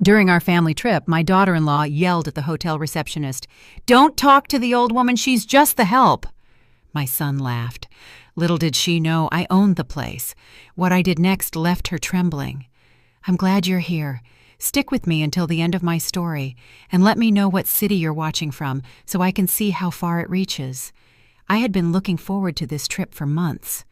During our family trip, my daughter-in-law yelled at the hotel receptionist, "Don't talk to the old woman, she's just the help." My son laughed. Little did she know I owned the place. What I did next left her trembling. "I'm glad you're here. Stick with me until the end of my story, and let me know what city you're watching from so I can see how far it reaches." I had been looking forward to this trip for months.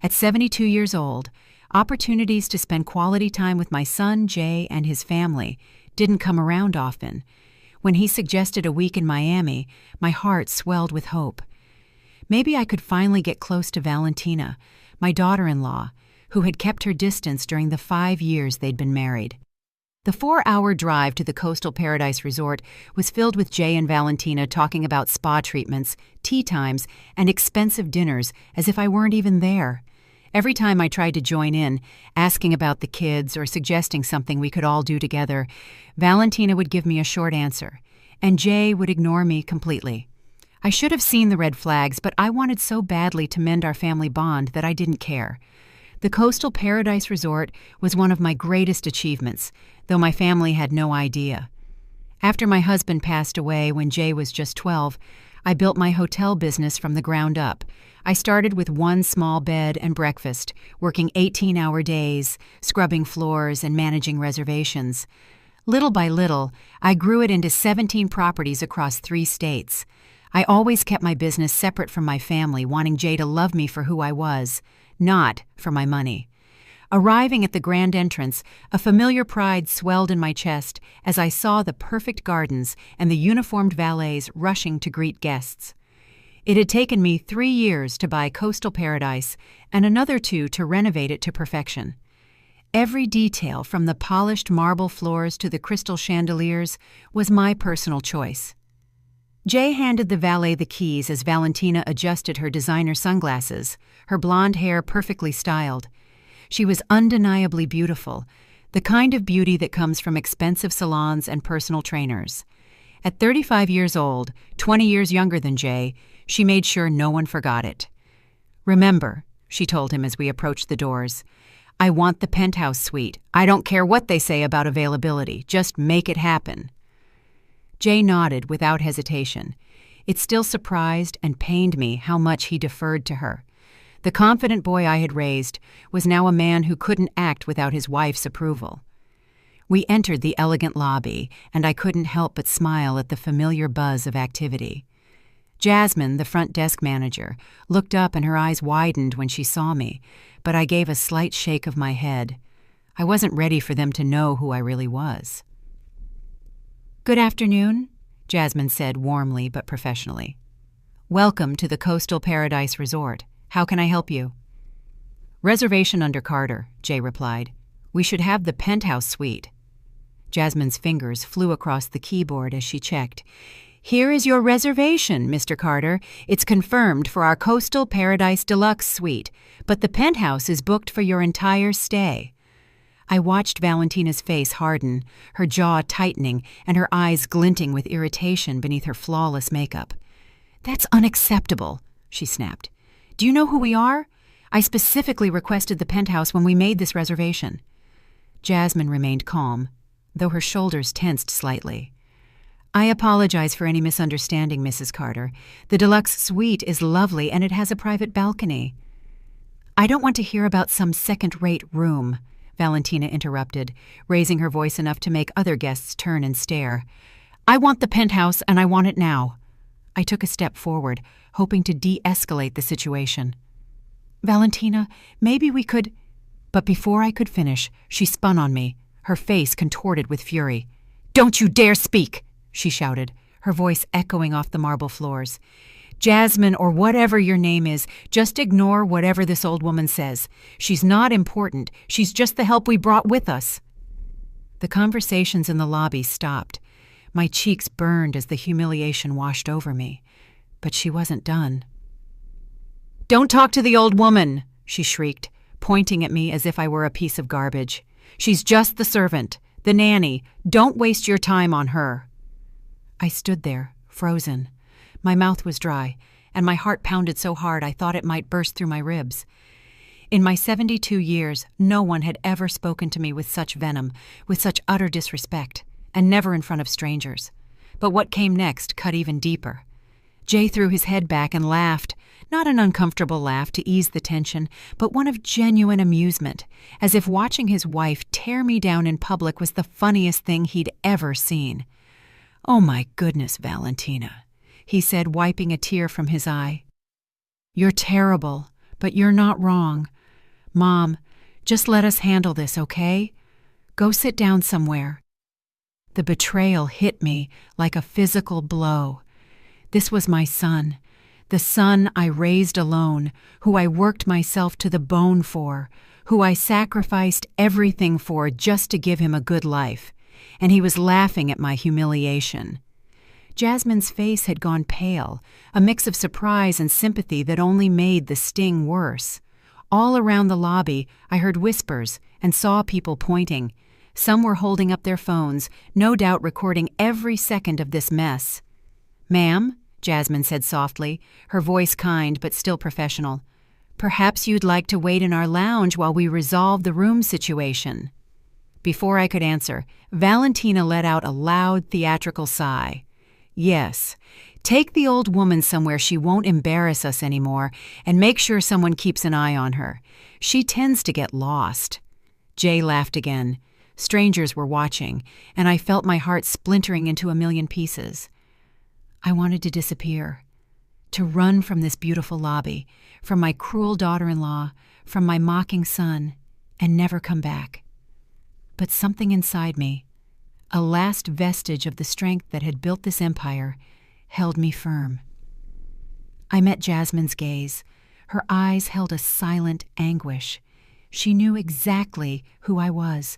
At 72 years old, opportunities to spend quality time with my son, Jay, and his family didn't come around often. When he suggested a week in Miami, my heart swelled with hope. Maybe I could finally get close to Valentina, my daughter-in-law, who had kept her distance during the 5 years they'd been married. The 4-hour drive to the Coastal Paradise Resort was filled with Jay and Valentina talking about spa treatments, tea times, and expensive dinners as if I weren't even there. Every time I tried to join in, asking about the kids or suggesting something we could all do together, Valentina would give me a short answer, and Jay would ignore me completely. I should have seen the red flags, but I wanted so badly to mend our family bond that I didn't care. The Coastal Paradise Resort was one of my greatest achievements, though my family had no idea. After my husband passed away when Jay was just 12, I built my hotel business from the ground up. I started with one small bed and breakfast, working 18-hour days, scrubbing floors, and managing reservations. Little by little, I grew it into 17 properties across 3 states. I always kept my business separate from my family, wanting Jay to love me for who I was, not for my money. Arriving at the grand entrance, a familiar pride swelled in my chest as I saw the perfect gardens and the uniformed valets rushing to greet guests. It had taken me 3 years to buy Coastal Paradise and another 2 to renovate it to perfection. Every detail, from the polished marble floors to the crystal chandeliers, was my personal choice. Jay handed the valet the keys as Valentina adjusted her designer sunglasses, her blonde hair perfectly styled. She was undeniably beautiful, the kind of beauty that comes from expensive salons and personal trainers. At 35 years old, 20 years younger than Jay, she made sure no one forgot it. "Remember," she told him as we approached the doors, "I want the penthouse suite. I don't care what they say about availability. Just make it happen." Jay nodded without hesitation. It still surprised and pained me how much he deferred to her. The confident boy I had raised was now a man who couldn't act without his wife's approval. We entered the elegant lobby, and I couldn't help but smile at the familiar buzz of activity. Jasmine, the front desk manager, looked up and her eyes widened when she saw me, but I gave a slight shake of my head. I wasn't ready for them to know who I really was. "Good afternoon," Jasmine said warmly but professionally. "Welcome to the Coastal Paradise Resort. How can I help you?" "Reservation under Carter," Jay replied. "We should have the penthouse suite." Jasmine's fingers flew across the keyboard as she checked. "Here is your reservation, Mr. Carter. It's confirmed for our Coastal Paradise Deluxe suite, but the penthouse is booked for your entire stay." I watched Valentina's face harden, her jaw tightening and her eyes glinting with irritation beneath her flawless makeup. "That's unacceptable," she snapped. "Do you know who we are? I specifically requested the penthouse when we made this reservation." Jasmine remained calm, though her shoulders tensed slightly. "I apologize for any misunderstanding, Mrs. Carter. The deluxe suite is lovely and it has a private balcony." "I don't want to hear about some second-rate room," Valentina interrupted, raising her voice enough to make other guests turn and stare. "I want the penthouse and I want it now." I took a step forward, hoping to de-escalate the situation. "Valentina, maybe we could—" But before I could finish, she spun on me, her face contorted with fury. "Don't you dare speak!" she shouted, her voice echoing off the marble floors. "Jasmine, or whatever your name is, just ignore whatever this old woman says. She's not important. She's just the help we brought with us." The conversations in the lobby stopped. My cheeks burned as the humiliation washed over me. But she wasn't done. "Don't talk to the old woman," she shrieked, pointing at me as if I were a piece of garbage. "She's just the servant, the nanny. Don't waste your time on her." I stood there, frozen. My mouth was dry, and my heart pounded so hard I thought it might burst through my ribs. In my 72 years, no one had ever spoken to me with such venom, with such utter disrespect, and never in front of strangers. But what came next cut even deeper. Jay threw his head back and laughed, not an uncomfortable laugh to ease the tension, but one of genuine amusement, as if watching his wife tear me down in public was the funniest thing he'd ever seen. "Oh my goodness, Valentina," he said, wiping a tear from his eye. "You're terrible, but you're not wrong. Mom, just let us handle this, okay? Go sit down somewhere." The betrayal hit me like a physical blow. This was my son, the son I raised alone, who I worked myself to the bone for, who I sacrificed everything for just to give him a good life, and he was laughing at my humiliation. Jasmine's face had gone pale, a mix of surprise and sympathy that only made the sting worse. All around the lobby, I heard whispers and saw people pointing. Some were holding up their phones, no doubt recording every second of this mess. "Ma'am," Jasmine said softly, her voice kind but still professional, "perhaps you'd like to wait in our lounge while we resolve the room situation." Before I could answer, Valentina let out a loud theatrical sigh. "Yes, take the old woman somewhere she won't embarrass us anymore, and make sure someone keeps an eye on her. She tends to get lost." Jay laughed again. Strangers were watching, and I felt my heart splintering into a million pieces. I wanted to disappear, to run from this beautiful lobby, from my cruel daughter-in-law, from my mocking son, and never come back. But something inside me, a last vestige of the strength that had built this empire, held me firm. I met Jasmine's gaze. Her eyes held a silent anguish. She knew exactly who I was.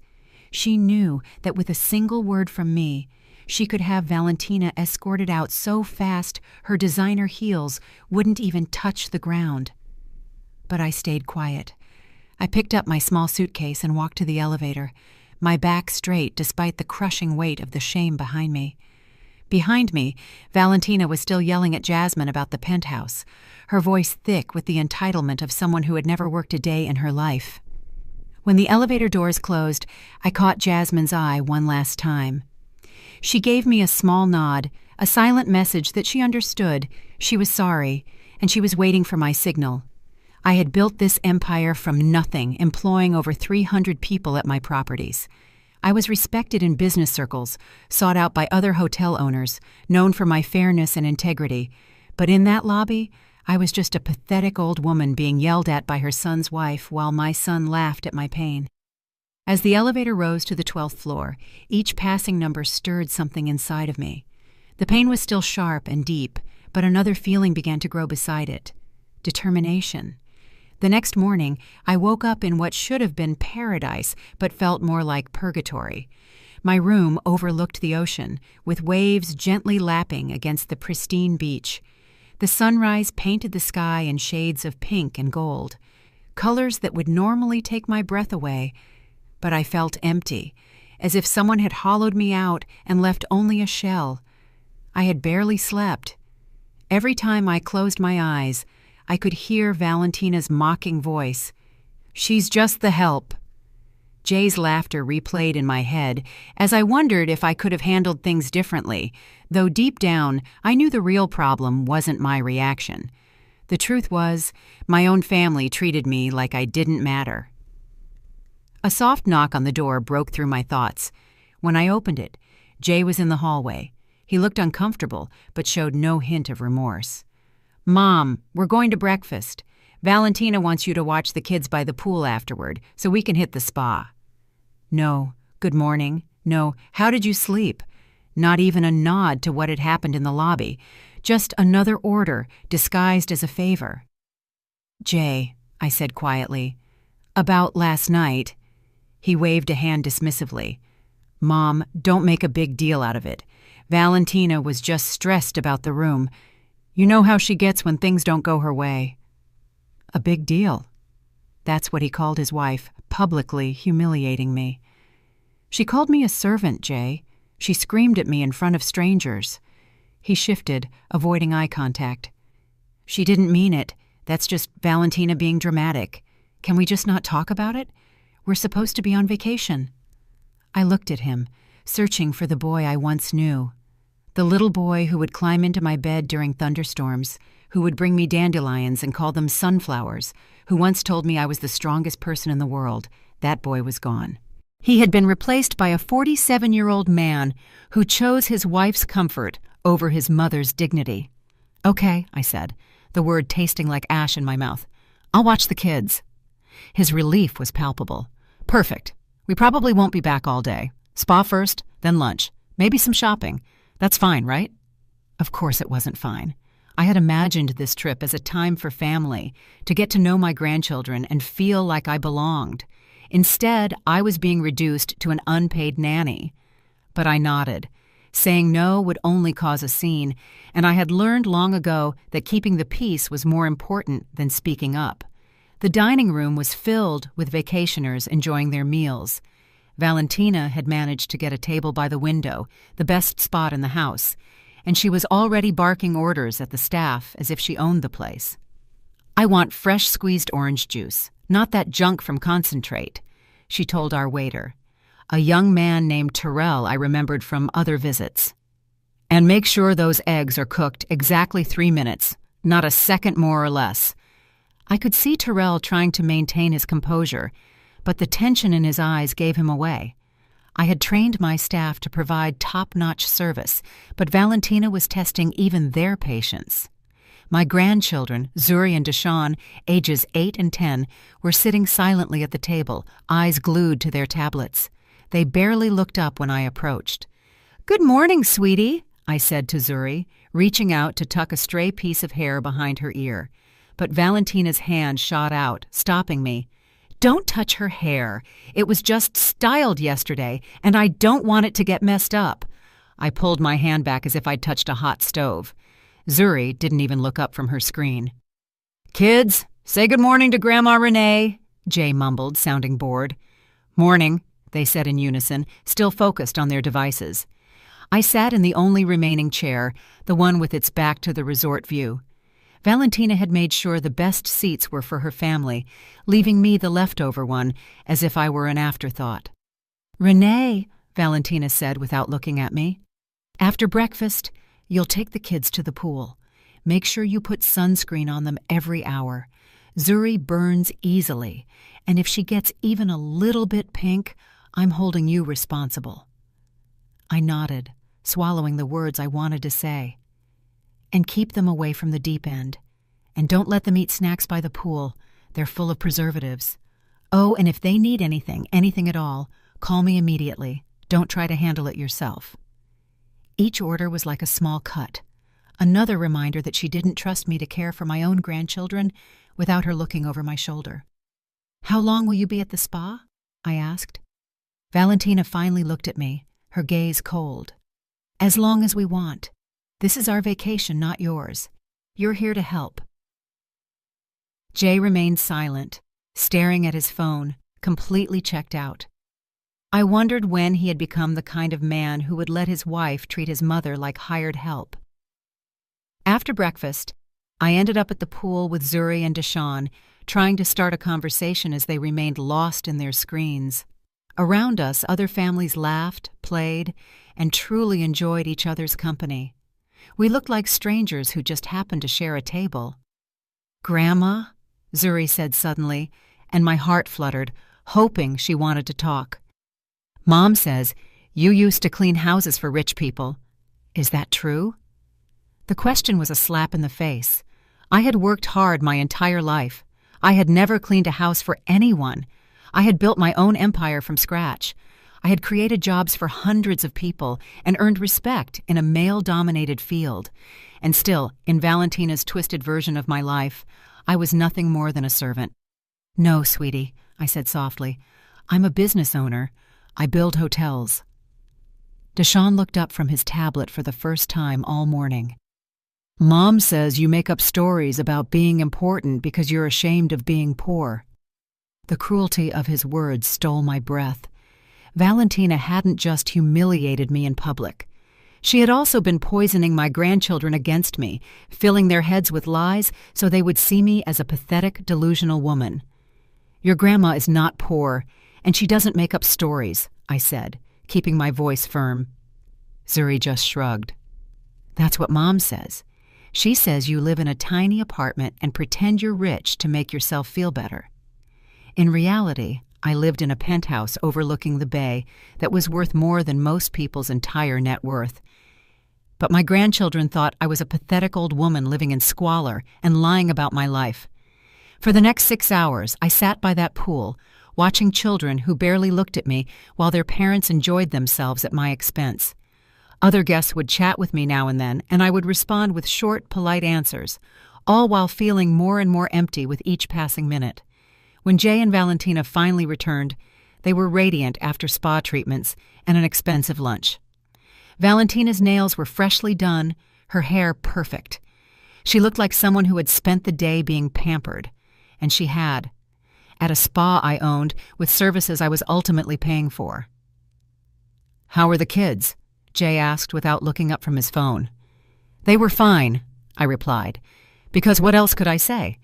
She knew that with a single word from me, she could have Valentina escorted out so fast her designer heels wouldn't even touch the ground. But I stayed quiet. I picked up my small suitcase and walked to the elevator, my back straight despite the crushing weight of the shame behind me. Behind me, Valentina was still yelling at Jasmine about the penthouse, her voice thick with the entitlement of someone who had never worked a day in her life. When the elevator doors closed, I caught Jasmine's eye one last time. She gave me a small nod, a silent message that she understood, she was sorry, and she was waiting for my signal. I had built this empire from nothing, employing over 300 people at my properties. I was respected in business circles, sought out by other hotel owners, known for my fairness and integrity. But in that lobby, I was just a pathetic old woman being yelled at by her son's wife while my son laughed at my pain. As the elevator rose to the 12th floor, each passing number stirred something inside of me. The pain was still sharp and deep, but another feeling began to grow beside it: determination. The next morning, I woke up in what should have been paradise, but felt more like purgatory. My room overlooked the ocean, with waves gently lapping against the pristine beach. The sunrise painted the sky in shades of pink and gold, colors that would normally take my breath away. But I felt empty, as if someone had hollowed me out and left only a shell. I had barely slept. Every time I closed my eyes, I could hear Valentina's mocking voice. "She's just the help." Jay's laughter replayed in my head as I wondered if I could have handled things differently, though deep down I knew the real problem wasn't my reaction. The truth was, my own family treated me like I didn't matter. A soft knock on the door broke through my thoughts. When I opened it, Jay was in the hallway. He looked uncomfortable, but showed no hint of remorse. "Mom, we're going to breakfast. Valentina wants you to watch the kids by the pool afterward, so we can hit the spa." No, good morning. No, how did you sleep? Not even a nod to what had happened in the lobby. Just another order, disguised as a favor. "Jay," I said quietly, "about last night." He waved a hand dismissively. "Mom, don't make a big deal out of it. Valentina was just stressed about the room. You know how she gets when things don't go her way." A big deal. That's what he called his wife, publicly humiliating me. "She called me a servant, Jay. She screamed at me in front of strangers." He shifted, avoiding eye contact. "She didn't mean it. That's just Valentina being dramatic. Can we just not talk about it? We're supposed to be on vacation." I looked at him, searching for the boy I once knew. The little boy who would climb into my bed during thunderstorms, who would bring me dandelions and call them sunflowers, who once told me I was the strongest person in the world. That boy was gone. He had been replaced by a 47-year-old man who chose his wife's comfort over his mother's dignity. "Okay," I said, the word tasting like ash in my mouth. "I'll watch the kids." His relief was palpable. "Perfect. We probably won't be back all day. Spa first, then lunch. Maybe some shopping. That's fine, right?" Of course it wasn't fine. I had imagined this trip as a time for family, to get to know my grandchildren and feel like I belonged. Instead, I was being reduced to an unpaid nanny. But I nodded. Saying no would only cause a scene, and I had learned long ago that keeping the peace was more important than speaking up. The dining room was filled with vacationers enjoying their meals. Valentina had managed to get a table by the window, the best spot in the house, and she was already barking orders at the staff as if she owned the place. "I want fresh squeezed orange juice, not that junk from Concentrate," she told our waiter. A young man named Terrell I remembered from other visits. "And make sure those eggs are cooked exactly 3 minutes, not a second more or less." I could see Terrell trying to maintain his composure, but the tension in his eyes gave him away. I had trained my staff to provide top-notch service, but Valentina was testing even their patience. My grandchildren, Zuri and Deshawn, ages 8 and 10, were sitting silently at the table, eyes glued to their tablets. They barely looked up when I approached. "Good morning, sweetie," I said to Zuri, reaching out to tuck a stray piece of hair behind her ear. But Valentina's hand shot out, stopping me. "Don't touch her hair. It was just styled yesterday, and I don't want it to get messed up." I pulled my hand back as if I'd touched a hot stove. Zuri didn't even look up from her screen. "Kids, say good morning to Grandma Renee," Jay mumbled, sounding bored. "Morning," they said in unison, still focused on their devices. I sat in the only remaining chair, the one with its back to the resort view. Valentina had made sure the best seats were for her family, leaving me the leftover one, as if I were an afterthought. "Renee," Valentina said without looking at me, "after breakfast, you'll take the kids to the pool. Make sure you put sunscreen on them every hour. Zuri burns easily, and if she gets even a little bit pink, I'm holding you responsible." I nodded, swallowing the words I wanted to say. "And keep them away from the deep end. And don't let them eat snacks by the pool. They're full of preservatives. Oh, and if they need anything at all, call me immediately. Don't try to handle it yourself." Each order was like a small cut, another reminder that she didn't trust me to care for my own grandchildren without her looking over my shoulder. "How long will you be at the spa?" I asked. Valentina finally looked at me, her gaze cold. "As long as we want. This is our vacation, not yours. You're here to help." Jay remained silent, staring at his phone, completely checked out. I wondered when he had become the kind of man who would let his wife treat his mother like hired help. After breakfast, I ended up at the pool with Zuri and Deshawn, trying to start a conversation as they remained lost in their screens. Around us, other families laughed, played, and truly enjoyed each other's company. We looked like strangers who just happened to share a table. "Grandma," Zuri said suddenly, and my heart fluttered, hoping she wanted to talk. "Mom says you used to clean houses for rich people. Is that true?" The question was a slap in the face. I had worked hard my entire life. I had never cleaned a house for anyone. I had built my own empire from scratch. I had created jobs for hundreds of people and earned respect in a male-dominated field. And still, in Valentina's twisted version of my life, I was nothing more than a servant. "No, sweetie," I said softly. "I'm a business owner. I build hotels." Deshawn looked up from his tablet for the first time all morning. "Mom says you make up stories about being important because you're ashamed of being poor." The cruelty of his words stole my breath. Valentina hadn't just humiliated me in public. She had also been poisoning my grandchildren against me, filling their heads with lies so they would see me as a pathetic, delusional woman. Your grandma is not poor, and she doesn't make up stories, I said, keeping my voice firm. Zuri just shrugged. That's what Mom says. She says you live in a tiny apartment and pretend you're rich to make yourself feel better. In reality, I lived in a penthouse overlooking the bay that was worth more than most people's entire net worth. But my grandchildren thought I was a pathetic old woman living in squalor and lying about my life. For the next 6 hours, I sat by that pool, watching children who barely looked at me while their parents enjoyed themselves at my expense. Other guests would chat with me now and then, and I would respond with short, polite answers, all while feeling more and more empty with each passing minute. When Jay and Valentina finally returned, they were radiant after spa treatments and an expensive lunch. Valentina's nails were freshly done, her hair perfect. She looked like someone who had spent the day being pampered, and she had, at a spa I owned with services I was ultimately paying for. "How were the kids?" Jay asked without looking up from his phone. "They were fine," I replied, because what else could I say?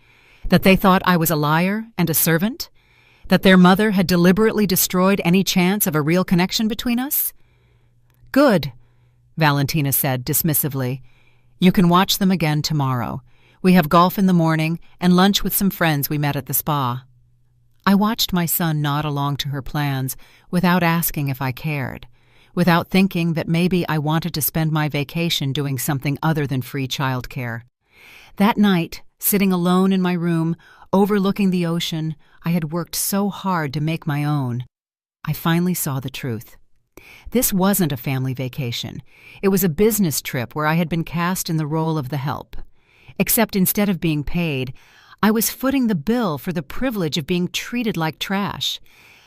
That they thought I was a liar and a servant? That their mother had deliberately destroyed any chance of a real connection between us? "Good," Valentina said dismissively. "You can watch them again tomorrow. We have golf in the morning and lunch with some friends we met at the spa." I watched my son nod along to her plans without asking if I cared, without thinking that maybe I wanted to spend my vacation doing something other than free childcare. That night, sitting alone in my room, overlooking the ocean I had worked so hard to make my own, I finally saw the truth. This wasn't a family vacation. It was a business trip where I had been cast in the role of the help. Except instead of being paid, I was footing the bill for the privilege of being treated like trash.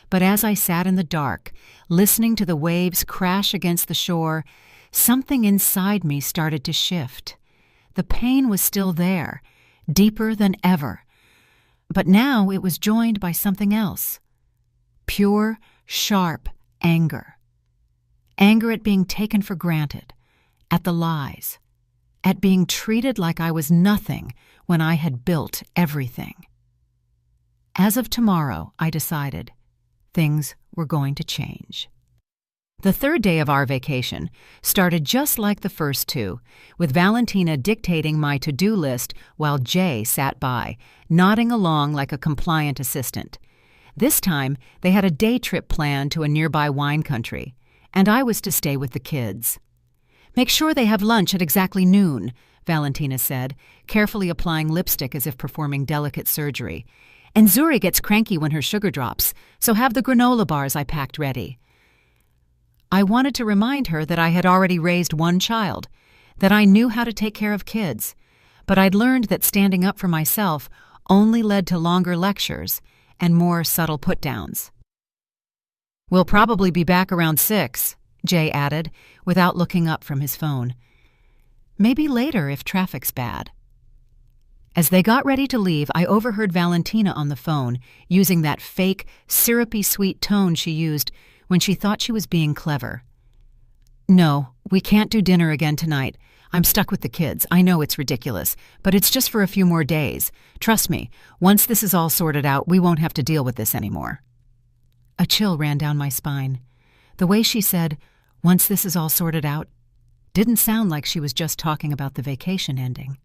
But as I sat in the dark, listening to the waves crash against the shore, something inside me started to shift. The pain was still there, deeper than ever. But now it was joined by something else. Pure, sharp anger. Anger at being taken for granted, at the lies, at being treated like I was nothing when I had built everything. As of tomorrow, I decided, things were going to change. The third day of our vacation started just like the first two, with Valentina dictating my to-do list while Jay sat by, nodding along like a compliant assistant. This time, they had a day trip planned to a nearby wine country, and I was to stay with the kids. "Make sure they have lunch at exactly noon," Valentina said, carefully applying lipstick as if performing delicate surgery. "And Zuri gets cranky when her sugar drops, so have the granola bars I packed ready." I wanted to remind her that I had already raised one child, that I knew how to take care of kids, but I'd learned that standing up for myself only led to longer lectures and more subtle put-downs. "We'll probably be back around 6, Jay added, without looking up from his phone. "Maybe later if traffic's bad." As they got ready to leave, I overheard Valentina on the phone, using that fake, syrupy sweet tone she used when she thought she was being clever. "No, we can't do dinner again tonight. I'm stuck with the kids. I know it's ridiculous, but it's just for a few more days. Trust me, once this is all sorted out, we won't have to deal with this anymore." A chill ran down my spine. The way she said, "once this is all sorted out," didn't sound like she was just talking about the vacation ending.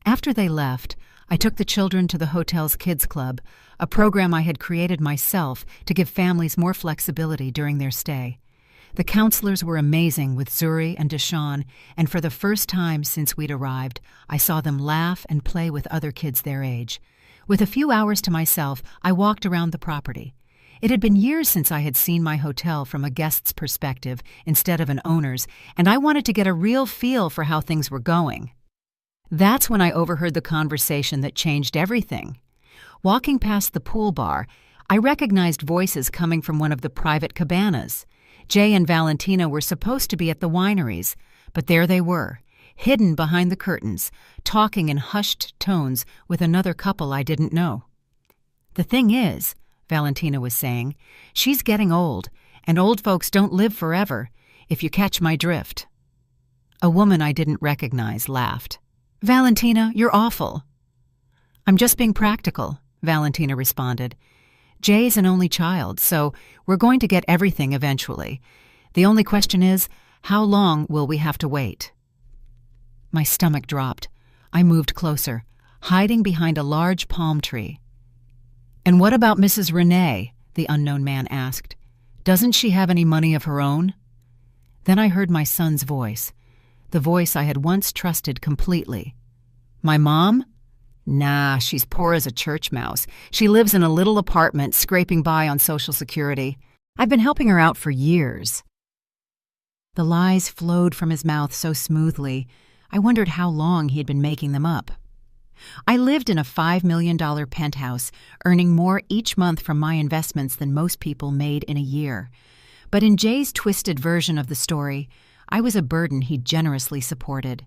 After they left, I took the children to the hotel's kids club, a program I had created myself to give families more flexibility during their stay. The counselors were amazing with Zuri and Deshawn, and for the first time since we'd arrived, I saw them laugh and play with other kids their age. With a few hours to myself, I walked around the property. It had been years since I had seen my hotel from a guest's perspective instead of an owner's, and I wanted to get a real feel for how things were going. That's when I overheard the conversation that changed everything. Walking past the pool bar, I recognized voices coming from one of the private cabanas. Jay and Valentina were supposed to be at the wineries, but there they were, hidden behind the curtains, talking in hushed tones with another couple I didn't know. "The thing is," Valentina was saying, "she's getting old, and old folks don't live forever, if you catch my drift." A woman I didn't recognize laughed. "Valentina, you're awful." "I'm just being practical," Valentina responded. Jay's an only child, so we're going to get everything eventually. The only question is, how long will we have to wait? My stomach dropped. I moved closer, hiding behind a large palm tree. And what about Mrs. Renee? The unknown man asked. Doesn't she have any money of her own? Then I heard my son's voice, the voice I had once trusted completely. My mom? Nah, she's poor as a church mouse. She lives in a little apartment, scraping by on Social Security. I've been helping her out for years. The lies flowed from his mouth so smoothly, I wondered how long he had been making them up. I lived in a $5 million penthouse, earning more each month from my investments than most people made in a year. But in Jay's twisted version of the story, I was a burden he generously supported.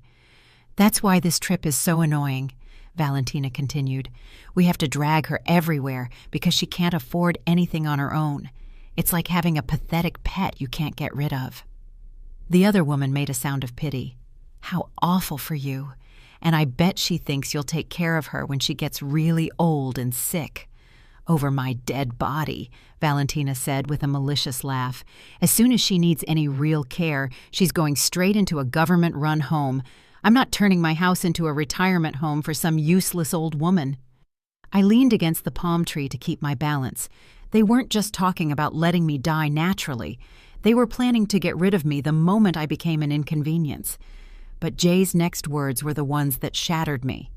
That's why this trip is so annoying, Valentina continued. We have to drag her everywhere because she can't afford anything on her own. It's like having a pathetic pet you can't get rid of. The other woman made a sound of pity. How awful for you. And I bet she thinks you'll take care of her when she gets really old and sick. Over my dead body, Valentina said with a malicious laugh. As soon as she needs any real care, she's going straight into a government-run home. I'm not turning my house into a retirement home for some useless old woman. I leaned against the palm tree to keep my balance. They weren't just talking about letting me die naturally. They were planning to get rid of me the moment I became an inconvenience. But Jay's next words were the ones that shattered me.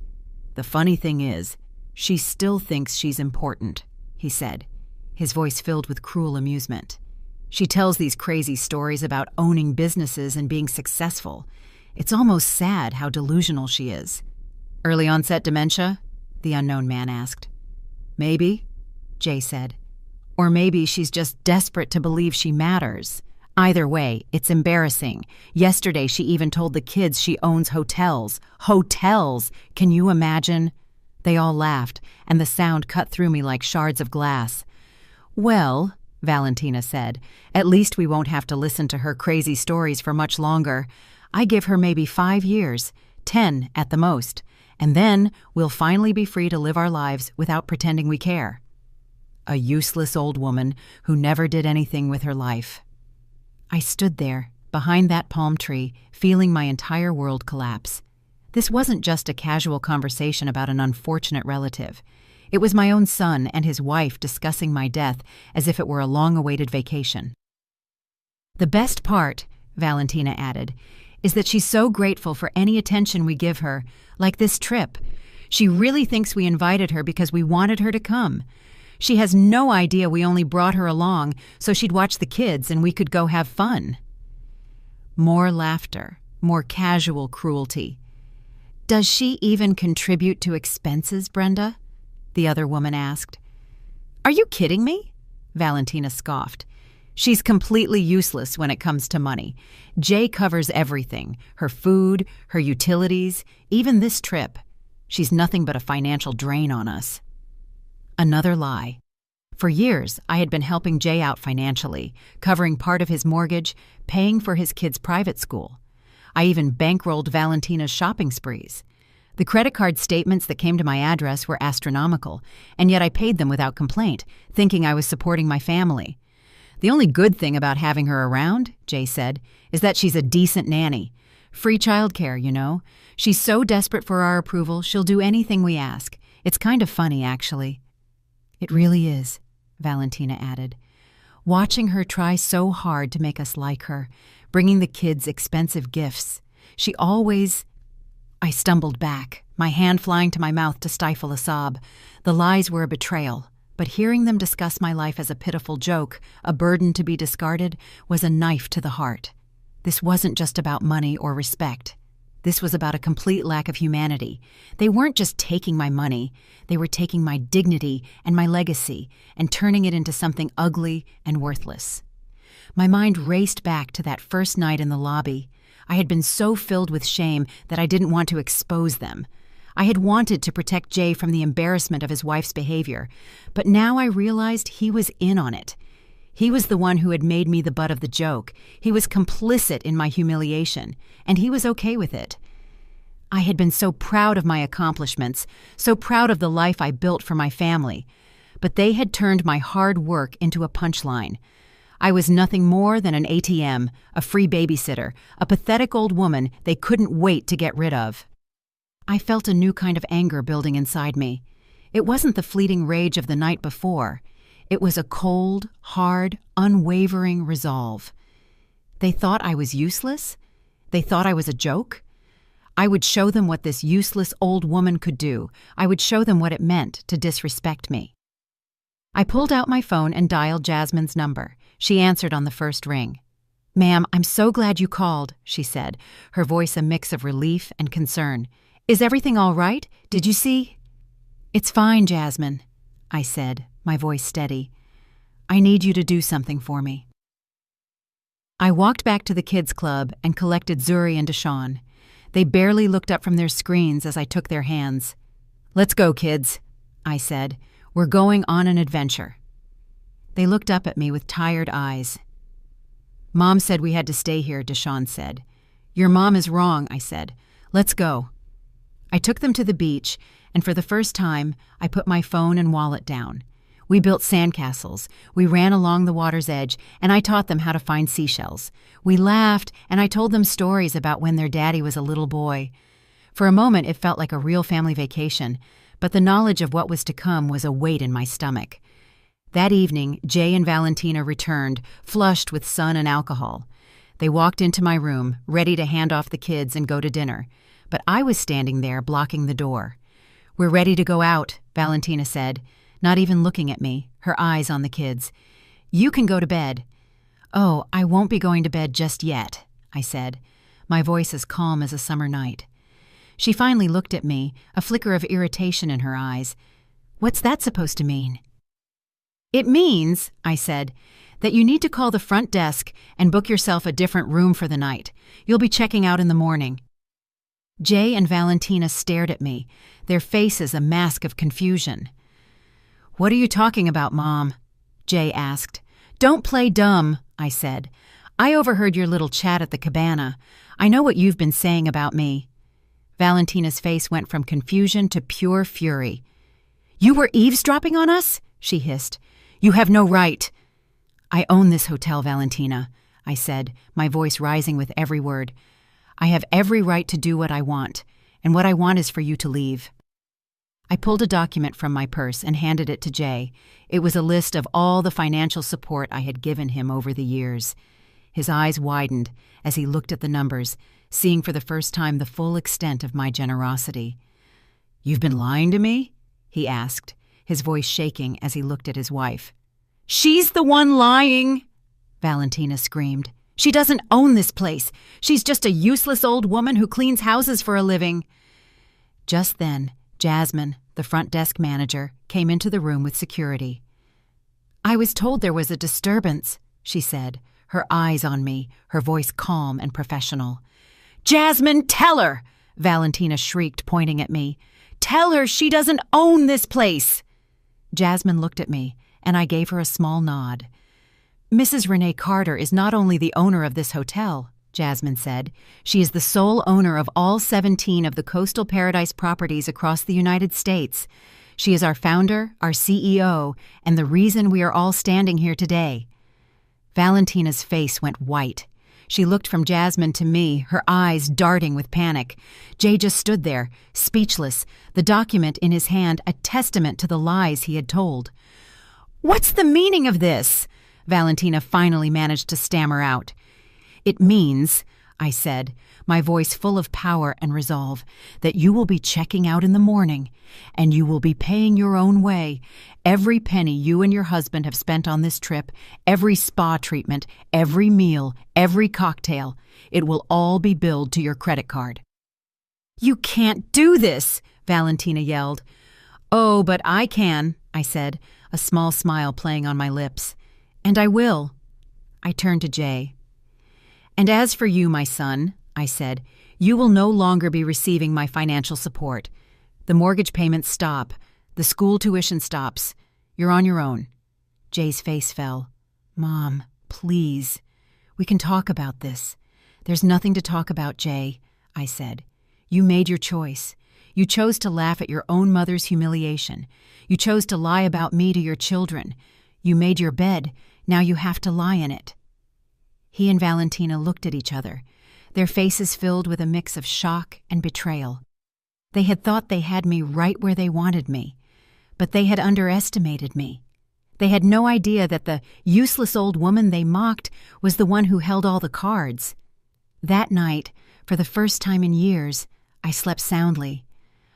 The funny thing is, she still thinks she's important, he said, his voice filled with cruel amusement. She tells these crazy stories about owning businesses and being successful. It's almost sad how delusional she is. Early onset dementia? The unknown man asked. Maybe, Jay said. Or maybe she's just desperate to believe she matters. Either way, it's embarrassing. Yesterday, she even told the kids she owns hotels. Hotels! Can you imagine? They all laughed, and the sound cut through me like shards of glass. Well, Valentina said, at least we won't have to listen to her crazy stories for much longer. I give her maybe 5 years, 10 at the most, and then we'll finally be free to live our lives without pretending we care. A useless old woman who never did anything with her life. I stood there, behind that palm tree, feeling my entire world collapse. This wasn't just a casual conversation about an unfortunate relative. It was my own son and his wife discussing my death as if it were a long-awaited vacation. The best part, Valentina added, is that she's so grateful for any attention we give her, like this trip. She really thinks we invited her because we wanted her to come. She has no idea we only brought her along so she'd watch the kids and we could go have fun. More laughter, more casual cruelty. Does she even contribute to expenses, Brenda? The other woman asked. Are you kidding me? Valentina scoffed. She's completely useless when it comes to money. Jay covers everything, her food, her utilities, even this trip. She's nothing but a financial drain on us. Another lie. For years, I had been helping Jay out financially, covering part of his mortgage, paying for his kids' private school. I even bankrolled Valentina's shopping sprees. The credit card statements that came to my address were astronomical, and yet I paid them without complaint, thinking I was supporting my family. The only good thing about having her around, Jay said, is that she's a decent nanny. Free childcare, you know. She's so desperate for our approval, she'll do anything we ask. It's kind of funny, actually. It really is, Valentina added. Watching her try so hard to make us like her, bringing the kids expensive gifts. She always... I stumbled back, my hand flying to my mouth to stifle a sob. The lies were a betrayal, but hearing them discuss my life as a pitiful joke, a burden to be discarded, was a knife to the heart. This wasn't just about money or respect. This was about a complete lack of humanity. They weren't just taking my money, they were taking my dignity and my legacy and turning it into something ugly and worthless. My mind raced back to that first night in the lobby. I had been so filled with shame that I didn't want to expose them. I had wanted to protect Jay from the embarrassment of his wife's behavior, but now I realized he was in on it. He was the one who had made me the butt of the joke. He was complicit in my humiliation, and he was okay with it. I had been so proud of my accomplishments, so proud of the life I built for my family. But they had turned my hard work into a punchline. I was nothing more than an ATM, a free babysitter, a pathetic old woman they couldn't wait to get rid of. I felt a new kind of anger building inside me. It wasn't the fleeting rage of the night before. It was a cold, hard, unwavering resolve. They thought I was useless? They thought I was a joke? I would show them what this useless old woman could do. I would show them what it meant to disrespect me. I pulled out my phone and dialed Jasmine's number. She answered on the first ring. "Ma'am, I'm so glad you called," she said, her voice a mix of relief and concern. "Is everything all right? Did you see?" "It's fine, Jasmine," I said, my voice steady. "I need you to do something for me." I walked back to the kids' club and collected Zuri and Deshawn. They barely looked up from their screens as I took their hands. "Let's go, kids," I said. "We're going on an adventure." They looked up at me with tired eyes. "Mom said we had to stay here," Deshawn said. "Your mom is wrong," I said. "Let's go." I took them to the beach, and for the first time, I put my phone and wallet down. We built sandcastles, we ran along the water's edge, and I taught them how to find seashells. We laughed, and I told them stories about when their daddy was a little boy. For a moment, it felt like a real family vacation, but the knowledge of what was to come was a weight in my stomach. That evening, Jay and Valentina returned, flushed with sun and alcohol. They walked into my room, ready to hand off the kids and go to dinner, but I was standing there blocking the door. "We're ready to go out," Valentina said, not even looking at me, her eyes on the kids. "You can go to bed." "Oh, I won't be going to bed just yet," I said, my voice as calm as a summer night. She finally looked at me, a flicker of irritation in her eyes. "What's that supposed to mean?" "It means," I said, "that you need to call the front desk and book yourself a different room for the night. You'll be checking out in the morning." Jay and Valentina stared at me, their faces a mask of confusion. "What are you talking about, Mom?" Jay asked. "Don't play dumb," I said. "I overheard your little chat at the cabana. I know what you've been saying about me." Valentina's face went from confusion to pure fury. "You were eavesdropping on us?" she hissed. "You have no right." "I own this hotel, Valentina," I said, my voice rising with every word. "I have every right to do what I want, and what I want is for you to leave." I pulled a document from my purse and handed it to Jay. It was a list of all the financial support I had given him over the years. His eyes widened as he looked at the numbers, seeing for the first time the full extent of my generosity. "You've been lying to me?" he asked, his voice shaking as he looked at his wife. "She's the one lying!" Valentina screamed. "She doesn't own this place. She's just a useless old woman who cleans houses for a living." Just then, Jasmine, the front desk manager, came into the room with security. "I was told there was a disturbance," she said, her eyes on me, her voice calm and professional. "Jasmine, tell her!" Valentina shrieked, pointing at me. "Tell her she doesn't own this place!" Jasmine looked at me, and I gave her a small nod. "Mrs. Renee Carter is not only the owner of this hotel," Jasmine said. "She is the sole owner of all 17 of the coastal paradise properties across the United States. She is our founder, our CEO, and the reason we are all standing here today." Valentina's face went white. She looked from Jasmine to me, her eyes darting with panic. Jay just stood there, speechless, the document in his hand a testament to the lies he had told. "What's the meaning of this?" Valentina finally managed to stammer out. "It means," I said, my voice full of power and resolve, "that you will be checking out in the morning, and you will be paying your own way. Every penny you and your husband have spent on this trip, every spa treatment, every meal, every cocktail, it will all be billed to your credit card." "You can't do this!" Valentina yelled. "Oh, but I can," I said, a small smile playing on my lips. "And I will." I turned to Jay. "And as for you, my son," I said, "you will no longer be receiving my financial support. The mortgage payments stop. The school tuition stops. You're on your own." Jay's face fell. "Mom, please. We can talk about this." "There's nothing to talk about, Jay," I said. You made your choice. You chose to laugh at your own mother's humiliation. You chose to lie about me to your children. You made your bed. Now you have to lie in it." He and Valentina looked at each other, their faces filled with a mix of shock and betrayal. They had thought they had me right where they wanted me, but they had underestimated me. They had no idea that the useless old woman they mocked was the one who held all the cards. That night, for the first time in years, I slept soundly.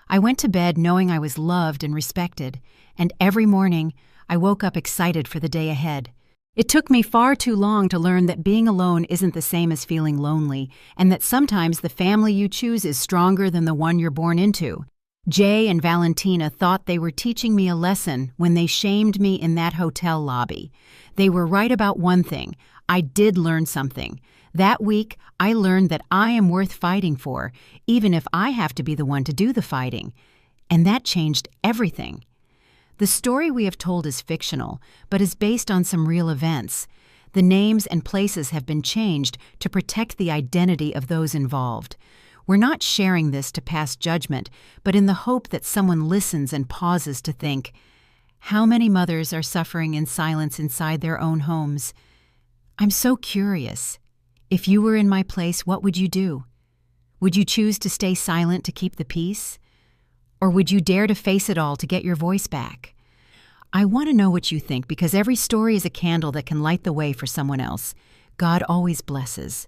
I went to bed knowing I was loved and respected, and every morning I woke up excited for the day ahead. It took me far too long to learn that being alone isn't the same as feeling lonely, and that sometimes the family you choose is stronger than the one you're born into. Jay and Valentina thought they were teaching me a lesson when they shamed me in that hotel lobby. They were right about one thing. I did learn something. That week, I learned that I am worth fighting for, even if I have to be the one to do the fighting. And that changed everything. The story we have told is fictional, but is based on some real events. The names and places have been changed to protect the identity of those involved. We're not sharing this to pass judgment, but in the hope that someone listens and pauses to think, how many mothers are suffering in silence inside their own homes? I'm so curious. If you were in my place, what would you do? Would you choose to stay silent to keep the peace? Or would you dare to face it all to get your voice back? I want to know what you think, because every story is a candle that can light the way for someone else. God always blesses.